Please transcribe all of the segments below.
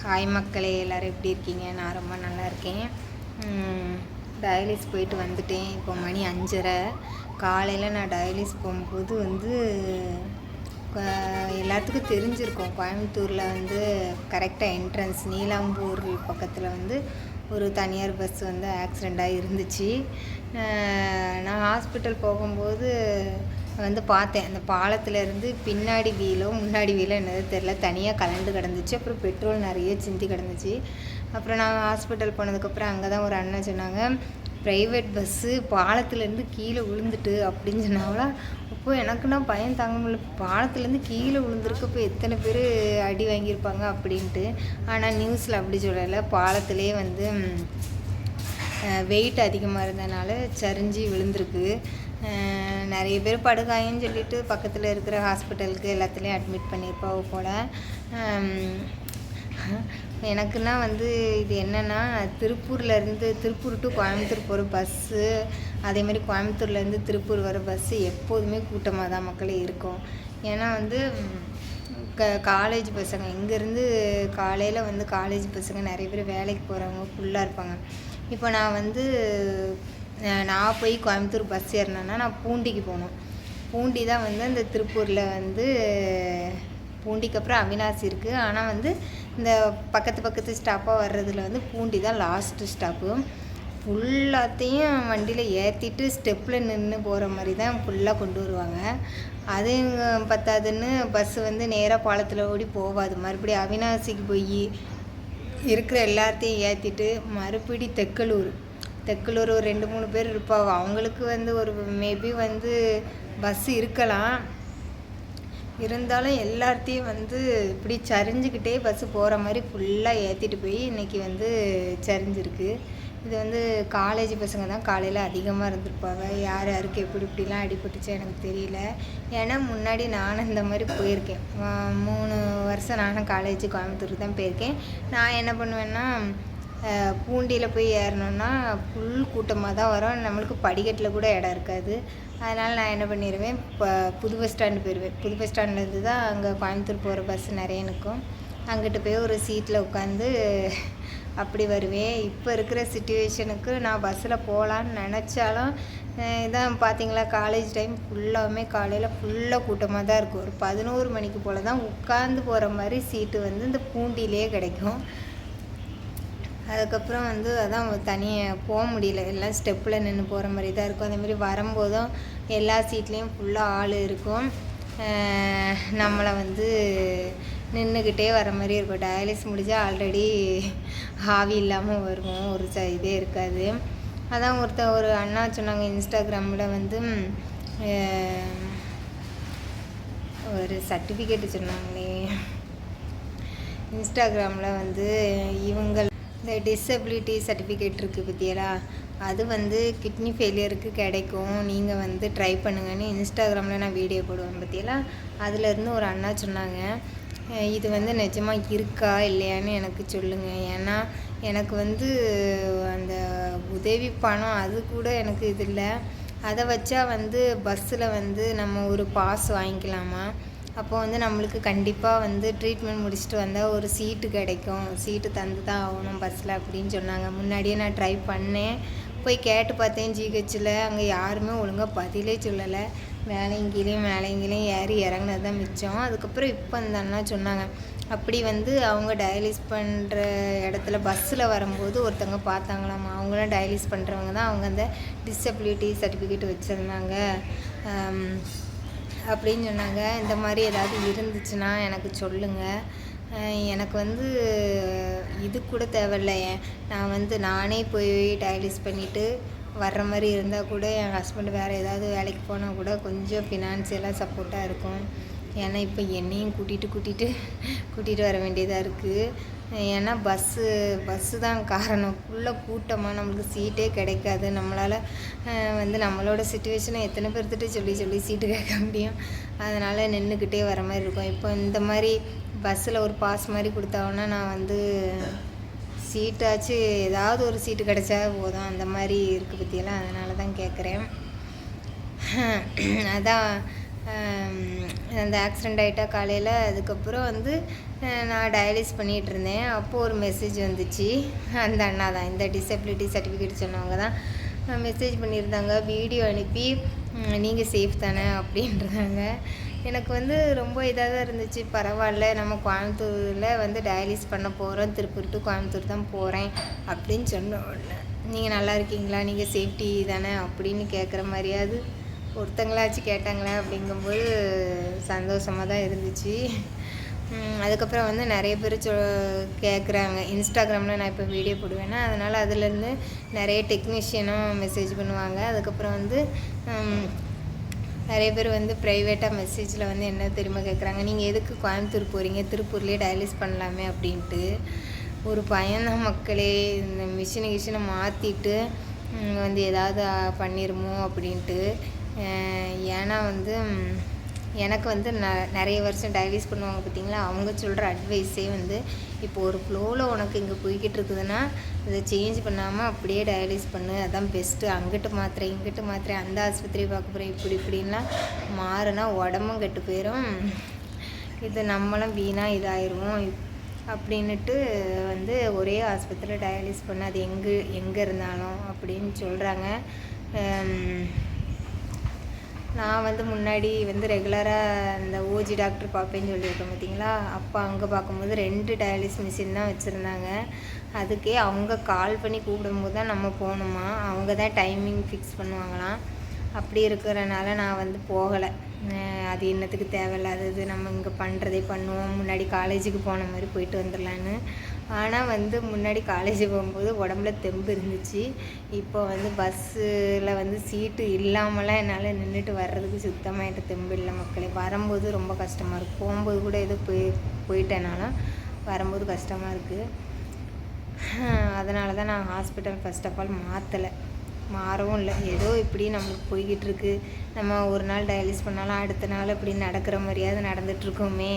Hi மக்களே, எல்லோரும் எப்படி இருக்கீங்க? நான் ரொம்ப நல்லா இருக்கேன். டயாலிஸ் போயிட்டு வந்துட்டேன். இப்போ மணி 5:30. காலையில் நான் டயாலிஸ் போகும்போது எல்லாத்துக்கும் தெரிஞ்சிருக்கும், கோயம்புத்தூரில் கரெக்டாக என்ட்ரன்ஸ் நீலாம்பூர் பக்கத்தில் ஒரு தனியார் பஸ் ஆக்சிடெண்ட் ஆகி இருந்துச்சு. நான் ஹாஸ்பிட்டல் போகும்போது பார்த்தேன், அந்த பாலத்திலேருந்து பின்னாடி வீலோ முன்னாடி வீலோ என்னது தெரில, தனியாக கலந்து கிடந்துச்சு. அப்புறம் பெட்ரோல் நிறைய சிந்தி கிடந்துச்சு. அப்புறம் நான் ஹாஸ்பிட்டல் போனதுக்கப்புறம் அங்கே தான் ஒரு அண்ணன் சொன்னாங்க, ப்ரைவேட் பஸ்ஸு பாலத்துலேருந்து கீழே விழுந்துட்டு அப்படின்னு சொன்னாங்களா. அப்போது எனக்குன்னா பயம் தாங்க முடியல, பாலத்துலேருந்து கீழே விழுந்துருக்கு, எத்தனை பேர் அடி வாங்கியிருப்பாங்க அப்படின்ட்டு. ஆனால் நியூஸில் அப்படி சொல்லலை, பாலத்திலே வெயிட் அதிகமாக இருந்ததுனால சரிஞ்சு விழுந்திருக்கு. நிறைய பேர் படுகாயன்னு சொல்லிட்டு பக்கத்தில் இருக்கிற ஹாஸ்பிட்டலுக்கு எல்லாத்துலேயும் அட்மிட் பண்ணியிருப்பாவோ போல். எனக்குன்னா இது என்னென்னா, திருப்பூர் டு கோயம்புத்தூர் போகிற பஸ்ஸு, அதேமாதிரி கோயம்புத்தூர்லேருந்து திருப்பூர் வர பஸ்ஸு எப்போதுமே கூட்டமாக தான் மக்களே இருக்கும். ஏன்னா காலேஜ் பசங்க இங்கேருந்து காலையில் காலேஜ் பசங்க நிறைய பேர் வேலைக்கு போகிறவங்க ஃபுல்லாக இருப்பாங்க. இப்போ நான் போய் கோயம்புத்தூர் பஸ் ஏறினேன்னா நான் பூண்டிக்கு போகணும். பூண்டி தான் அந்த திருப்பூரில் பூண்டிக்கு அப்புறம் அவினாசி இருக்குது. ஆனால் இந்த பக்கத்து ஸ்டாப்பாக வர்றதில் பூண்டி தான் லாஸ்ட்டு ஸ்டாப்பு. ஃபுல்லாத்தையும் வண்டியில் ஏற்றிட்டு ஸ்டெப்பில் நின்று போகிற மாதிரி தான் ஃபுல்லாக கொண்டு வருவாங்க. அது பத்தாதுன்னு பஸ்ஸு நேராக பாலத்தில் ஓடி போகாது. மறுபடியும் அவினாசிக்கு போய் இருக்கிற எல்லாத்தையும் ஏற்றிட்டு மறுபடி தெக்கலூர் ஒரு 2-3 பேர் இருப்பாங்க. அவங்களுக்கு ஒரு மேபி பஸ்ஸு இருக்கலாம், இருந்தாலும் எல்லாத்தையும் இப்படி சரிஞ்சுக்கிட்டே பஸ்ஸு போகிற மாதிரி ஃபுல்லாக ஏற்றிட்டு போய் இன்றைக்கி சரிஞ்சிருக்கு. இது காலேஜ் பசங்க தான் காலையில் அதிகமாக இருந்திருப்பாங்க. யார் யாருக்கு இப்படிலாம் அடிபட்டுச்சு எனக்கு தெரியல. ஏன்னா முன்னாடி நானும் இந்த மாதிரி போயிருக்கேன். 3 வருஷம் நானும் காலேஜ் கோயம்புத்தூருக்கு தான் போயிருக்கேன். நான் என்ன பண்ணுவேன்னா, பூண்டியில் போய் ஏறினோன்னா ஃபுல் கூட்டமாக தான் வரும். நம்மளுக்கு படிக்கட்டில் கூட இடம் இருக்காது. அதனால் நான் என்ன பண்ணிடுவேன், இப்போ புது பஸ் ஸ்டாண்டு போயிடுவேன். புது பஸ் ஸ்டாண்ட்லேருந்து தான் அங்கே கோயம்புத்தூர் போகிற பஸ் நிறைய நிற்கும். அங்கிட்டு போய் ஒரு சீட்டில் உட்காந்து அப்படி வருவேன். இப்போ இருக்கிற சிச்சுவேஷனுக்கு நான் பஸ்ஸில் போகலான்னு நினச்சாலும் இதான் பார்த்தீங்களா, காலேஜ் டைம் ஃபுல்லாகவுமே காலையில் ஃபுல்லாக கூட்டமாக தான் இருக்கும். ஒரு 11 மணிக்கு போல் தான் உட்காந்து போகிற மாதிரி சீட்டு இந்த பூண்டிலே கிடைக்கும். அதுக்கப்புறம் அதான் தனியாக போக முடியல, எல்லாம் ஸ்டெப்பில் நின்று போகிற மாதிரி தான் இருக்கும். அதேமாதிரி வரும்போதும் எல்லா சீட்லேயும் ஃபுல்லாக ஆள் இருக்கும். நம்மளை நின்றுக்கிட்டே வர மாதிரி இருக்கும். டயாலிஸ் முடிஞ்சால் ஆல்ரெடி ஆவி இல்லாமல் வருவோம், ஒரு இதே இருக்காது. அதான் ஒரு அண்ணா சொன்னாங்க, இன்ஸ்டாகிராமில் ஒரு சர்டிஃபிகேட்டு சொன்னாங்களே, இன்ஸ்டாகிராமில் இவங்க இந்த டிசபிலிட்டி சர்டிஃபிகேட் இருக்குது பற்றியலா, அது கிட்னி ஃபெயிலியருக்கு கிடைக்கும், நீங்கள் ட்ரை பண்ணுங்கன்னு இன்ஸ்டாகிராமில் நான் வீடியோ போடுவேன் பற்றியலா. அதுலேருந்து ஒரு அண்ணா சொன்னாங்க, இது நிஜமாக இருக்கா இல்லையான்னு எனக்கு சொல்லுங்கள். ஏன்னா எனக்கு அந்த உதவி பணம் அது கூட எனக்கு இது இல்லை. அதை வச்சா பஸ்ஸில் நம்ம ஒரு பாஸ் வாங்கிக்கலாமா. அப்போ நம்மளுக்கு கண்டிப்பாக ட்ரீட்மெண்ட் முடிச்சுட்டு வந்தால் ஒரு சீட்டு கிடைக்கும், சீட்டு தந்து தான் ஆகணும் பஸ்ஸில் அப்படின்னு சொன்னாங்க. முன்னாடியே நான் ட்ரை பண்ணேன், போய் கேட்டு பார்த்தேன் ஜிஹெச்சில். அங்கே யாருமே ஒழுங்காக பதிலே சொல்லலை. மேலேங்கீழையும் ஏறி இறங்கினது தான் மிச்சம். அதுக்கப்புறம் இப்போ அந்த அண்ணா சொன்னாங்க, அப்படி அவங்க டயாலிஸ் பண்ணுற இடத்துல பஸ்ஸில் வரும்போது ஒருத்தவங்க பார்த்தாங்களாமா. அவங்களாம் டயாலிஸ் பண்ணுறவங்க தான், அவங்க அந்த டிசபிலிட்டி சர்டிஃபிகேட் வச்சுருந்தாங்க அப்படின்னு சொன்னாங்க. இந்த மாதிரி ஏதாவது இருந்துச்சுன்னா எனக்கு சொல்லுங்கள். எனக்கு இது கூட தேவையில்லை, நான் நானே போய் டயாலிஸ் பண்ணிவிட்டு வர்ற மாதிரி இருந்தால் கூட என் ஹஸ்பண்ட் வேறு ஏதாவது வேலைக்கு போனால் கூட கொஞ்சம் ஃபினான்சியலாக சப்போர்ட்டாக இருக்கும். ஏன்னா இப்போ என்னையும் கூட்டிகிட்டு வர வேண்டியதாக இருக்குது. ஏன்னா பஸ்ஸு தான் காரணம். ஃபுல்லாக கூட்டமாக நம்மளுக்கு சீட்டே கிடைக்காது. நம்மளால் நம்மளோட சுச்சுவேஷனை எத்தனை பேர்த்திட்ட சொல்லி சீட்டு கேட்க முடியும். அதனால் நின்றுக்கிட்டே வர மாதிரி இருக்கும். இப்போ இந்த மாதிரி பஸ்ஸில் ஒரு பாஸ் மாதிரி கொடுத்தாங்கன்னா நான் சீட்டாச்சு ஏதாவது ஒரு சீட்டு கிடைச்சா போதும், அந்த மாதிரி இருக்குது பற்றியெல்லாம். அதனால தான் கேட்குறேன். அதான் அந்த ஆக்சிடெண்ட் ஆகிட்டா காலையில். அதுக்கப்புறம் வந்து நான் டயாலிஸ் பண்ணிகிட்டு இருந்தேன். அப்போது ஒரு மெசேஜ் வந்துச்சு. அந்த அண்ணா தான், இந்த டிசபிலிட்டி சர்டிஃபிகேட் சொன்னவங்க தான் மெசேஜ் பண்ணியிருந்தாங்க. வீடியோ அனுப்பி நீங்கள் சேஃப் தானே அப்படின்றாங்க. எனக்கு வந்து ரொம்ப இதாக தான் இருந்துச்சு. பரவாயில்ல, நம்ம கோயம்புத்தூரில் வந்து டயாலிஸ் பண்ண போகிறோம், திருப்பூர் டு கோயம்புத்தூர் தான் போகிறேன் அப்படின்னு சொன்ன உடனே, நீங்கள் நல்லா இருக்கீங்களா, நீங்கள் சேஃப்டி தானே அப்படின்னு கேட்குற மாதிரியாவது ஒருத்தங்களாச்சும் கேட்டாங்களே அப்படிங்கும்போது சந்தோஷமாக தான் இருந்துச்சு. அதுக்கப்புறம் வந்து நிறைய பேர் கேட்குறாங்க. இன்ஸ்டாகிராமில் நான் இப்போ வீடியோ போடுவேன்னா, அதனால் அதுலேருந்து நிறைய டெக்னீஷியனும் மெசேஜ் பண்ணுவாங்க. அதுக்கப்புறம் வந்து நிறைய பேர் வந்து ப்ரைவேட்டாக மெசேஜில் வந்து என்ன தெரியுமா கேட்குறாங்க, நீங்கள் எதுக்கு கோயம்புத்தூர் போகிறீங்க, திருப்பூர்லேயே டயாலிஸ் பண்ணலாமே அப்படின்ட்டு. ஒரு பயந்தான் மக்களே, இந்த மிஷினை மாற்றிட்டு வந்து ஏதாவது பண்ணிடுமோ அப்படின்ட்டு. ஏன்னா வந்து எனக்கு வந்து நிறைய வருஷம் டயாலிஸ் பண்ணுவாங்க பார்த்தீங்களா, அவங்க சொல்கிற அட்வைஸே வந்து, இப்போ ஒரு ஃப்ளோவில் உனக்கு இங்கே போய்கிட்டு இருக்குதுன்னா இதை சேஞ்ச் பண்ணாமல் அப்படியே டயாலிஸ் பண்ணு, அதான் பெஸ்ட்டு. அங்கிட்டு மாத்திரை இங்கிட்டு மாத்திரை, அந்த ஆஸ்பத்திரி பார்க்க போகிறேன், இப்படின்லாம் மாறினா உடம்பும் கெட்டு போயிடும், இது நம்மளும் வீணாக இதாயிடுவோம் அப்படின்ட்டு வந்து ஒரே ஆஸ்பத்திரியில் டயாலிஸ் பண்ண, அது எங்கே இருந்தாலும் அப்படின்னு சொல்கிறாங்க. நான் வந்து முன்னாடி வந்து ரெகுலராக இந்த ஓஜி டாக்டர் பார்ப்பேன்னு சொல்லியிருக்கேன் பார்த்தீங்களா, அப்போ அங்கே பார்க்கும்போது 2 டயாலிஸ் மிஷின் தான் வச்சுருந்தாங்க. அதுக்கே அவங்க கால் பண்ணி கூப்பிடும்போது தான் நம்ம போகணுமா, அவங்க தான் டைமிங் ஃபிக்ஸ் பண்ணுவாங்களாம். அப்படி இருக்கிறனால நான் வந்து போகலை. அது என்னத்துக்கு தேவையில்லாதது, நம்ம இங்கே பண்ணுறதே பண்ணுவோம், முன்னாடி காலேஜுக்கு போன மாதிரி போயிட்டு வந்துடலான்னு. ஆனால் வந்து முன்னாடி காலேஜ் போகும்போது உடம்புல தெம்பு இருந்துச்சு. இப்போ வந்து பஸ்ஸில் வந்து சீட்டு இல்லாமலாம் என்னால் நின்றுட்டு வர்றதுக்கு சுத்தமாக என்கிட்ட தெம்பு இல்லை மக்களே. வரும்போது ரொம்ப கஷ்டமாக இருக்குது. போகும்போது கூட ஏதோ போயிட்டேனாலும் வரும்போது கஷ்டமாக இருக்குது. அதனால தான் நான் ஹாஸ்பிட்டல் ஃபர்ஸ்ட் ஆஃப் ஆல் மாறவும் இல்லை. ஏதோ இப்படி நம்மளுக்கு போய்கிட்டு இருக்கு. நம்ம ஒரு நாள் டயாலிஸ் பண்ணாலும் அடுத்த நாள் இப்படி நடக்கிற மாதிரியாவது நடந்துகிட்ருக்கோமே,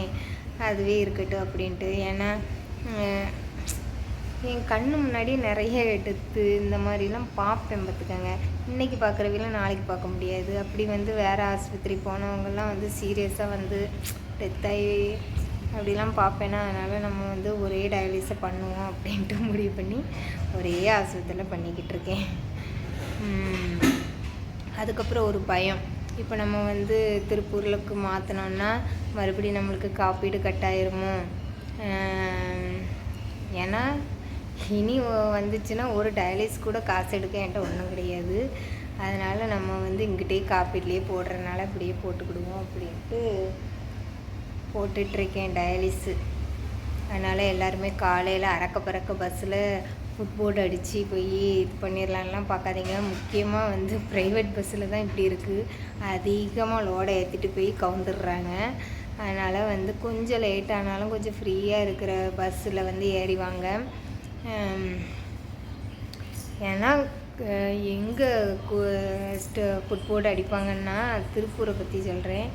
அதுவே இருக்கட்டும் அப்படின்ட்டு. ஏன்னா என் கண்ணு முன்னாடி நிறைய டெத்து இந்த மாதிரிலாம் பார்ப்பேன் பார்த்துக்கங்க. இன்றைக்கி பார்க்குறவங்களும் நாளைக்கு பார்க்க முடியாது. அப்படி வந்து வேறு ஆஸ்பத்திரி போனவங்கெல்லாம் வந்து சீரியஸாக வந்து டெத்தாகி அப்படிலாம் பார்ப்பேன்னா, அதனால் நம்ம வந்து ஒரே டயாலிஸை பண்ணுவோம் அப்படின்ட்டு முடிவு பண்ணி ஒரே ஆஸ்பத்திரியில் பண்ணிக்கிட்டு இருக்கேன். அதுக்கப்புறம் ஒரு பயம், இப்போ நம்ம வந்து திருப்பூருக்கு மாற்றினோன்னா மறுபடியும் நம்மளுக்கு காப்பீடு கட்டாயிருமோ. ஏன்னா இனி வந்துச்சுன்னா ஒரு டயாலிஸ் கூட காசு எடுக்க என்கிட்ட ஒன்றும் கிடையாது. அதனால் நம்ம வந்து இங்கிட்டே காப்பீட்லேயே போடுறதுனால அப்படியே போட்டுக்கிடுவோம் அப்படின்ட்டு போட்டுட்ருக்கேன் டயாலிஸு. அதனால் எல்லாருமே காலையில் அறக்க பறக்க பஸ்ஸில் ஃபுட்போர்டு அடித்து போய் இது பண்ணிடலான்லாம் பார்க்காதீங்க. முக்கியமாக வந்து ப்ரைவேட் பஸ்ஸில் தான் இப்படி இருக்குது. அதிகமாக லோடை ஏற்றிட்டு போய் கவுந்துடுறாங்க. அதனால் வந்து கொஞ்சம் லேட் ஆனாலும் கொஞ்சம் ஃப்ரீயாக இருக்கிற பஸ்ஸில் வந்து ஏறிவாங்க. ஏன்னா எங்கே ஃபுட்போர்டு அடிப்பாங்கன்னா, திருப்பூரை பற்றி சொல்கிறேன்.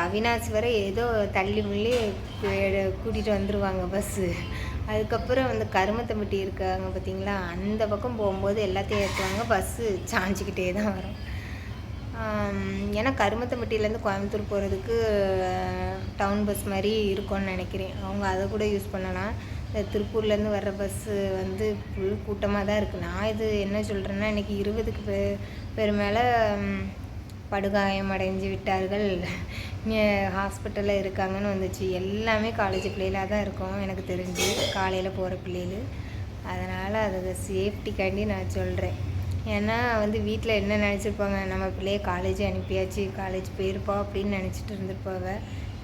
அவினாசி வரை ஏதோ தள்ளி முள்ளி கூட்டிகிட்டு வந்துடுவாங்க பஸ்ஸு. அதுக்கப்புறம் வந்து கருமத்தம்பட்டி இருக்காங்க பார்த்தீங்களா, அந்த பக்கம் போகும்போது எல்லாத்தையும் ஏற்றுவாங்க, பஸ்ஸு சாஞ்சிக்கிட்டே தான் வரும். ஏன்னா கருமத்தம்பட்டியிலேருந்து கோயம்புத்தூர் போகிறதுக்கு டவுன் பஸ் மாதிரி இருக்கும்னு நினைக்கிறேன். அவங்க அதை கூட யூஸ் பண்ணலாம். திருப்பூர்லேருந்து வர்ற பஸ்ஸு வந்து ஃபுல் கூட்டமாக தான் இருக்குது. நான் இது என்ன சொல்கிறேன்னா, இன்றைக்கி 20க்கு பேர் மேலே படுகாயம் அடைஞ்சு விட்டார்கள், ஹாஸ்பிட்டலில் இருக்காங்கன்னு வந்துச்சு. எல்லாமே காலேஜ் பிள்ளைகளாக தான் இருக்கும் எனக்கு தெரிஞ்சு, காலையில் போகிற பிள்ளைகள். அதனால் அதை சேஃப்டிக்காண்டி நான் சொல்கிறேன். ஏன்னா வந்து வீட்டில் என்ன நினச்சிருப்பாங்க, நம்ம பிள்ளைய காலேஜ் அனுப்பியாச்சு, காலேஜ் போயிருப்பா அப்படின்னு நினச்சிட்டு இருந்திருப்பாங்க.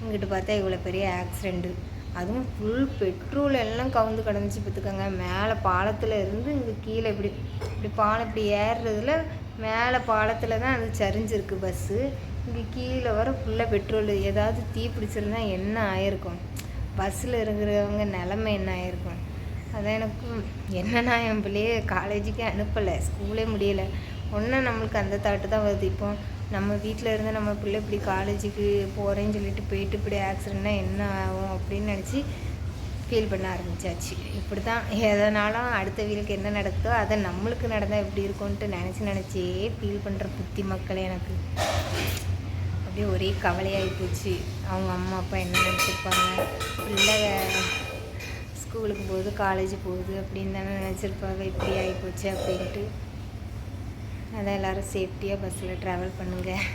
இங்கிட்டு பார்த்தா இவ்வளோ பெரிய ஆக்சிடெண்ட்டு, அதுவும் ஃபுல் பெட்ரோல் எல்லாம் கவுந்து கிடந்துச்சு பார்த்துக்கோங்க. மேலே பாலத்தில் இருந்து இங்கே கீழே இப்படி பாலம் இப்படி ஏறுறதுல மேலே பாலத்தில் தான் அது சரிஞ்சிருக்கு பஸ்ஸு. இங்கே கீழே வர ஃபுல்லாக பெட்ரோல். ஏதாவது தீ பிடிச்சிருந்தா என்ன ஆயிருக்கும், பஸ்ஸில் இருக்கிறவங்க நிலமை என்ன ஆயிருக்கும். அதான் எனக்கு என்னன்னா, என் பிள்ளைய காலேஜுக்கே அனுப்பலை, ஸ்கூலே முடியலை. ஒன்று நம்மளுக்கு அந்த தாட்டு தான் வருது. இப்போ நம்ம வீட்டில் இருந்து நம்ம பிள்ளை இப்படி காலேஜுக்கு போகிறேன்னு சொல்லிட்டு போயிட்டு இப்படி ஆக்சிடெண்ட்னா என்ன ஆகும் அப்படின்னு நினச்சி ஃபீல் பண்ண ஆரம்பித்தாச்சு. இப்படி தான் எதனாலும் அடுத்த வீலுக்கு என்ன நடக்குதோ அதை நம்மளுக்கு நடந்தால் எப்படி இருக்கும்ன்ட்டு நினச்சே ஃபீல் பண்ணுற புத்தி மக்களே எனக்கு. அப்படியே ஒரே கவலையாகி போச்சு. அவங்க அம்மா அப்பா என்ன நினச்சிருப்பாங்க, பிள்ளை ஸ்கூலுக்கு போகுது காலேஜ் போகுது அப்படின்னு தானே நினச்சிருப்பாங்க. இப்படி ஆகிப்போச்சு அப்படின்ட்டு. அதான் எல்லோரும் சேஃப்டியாக பஸ்ஸில் ட்ராவல் பண்ணுங்கள்.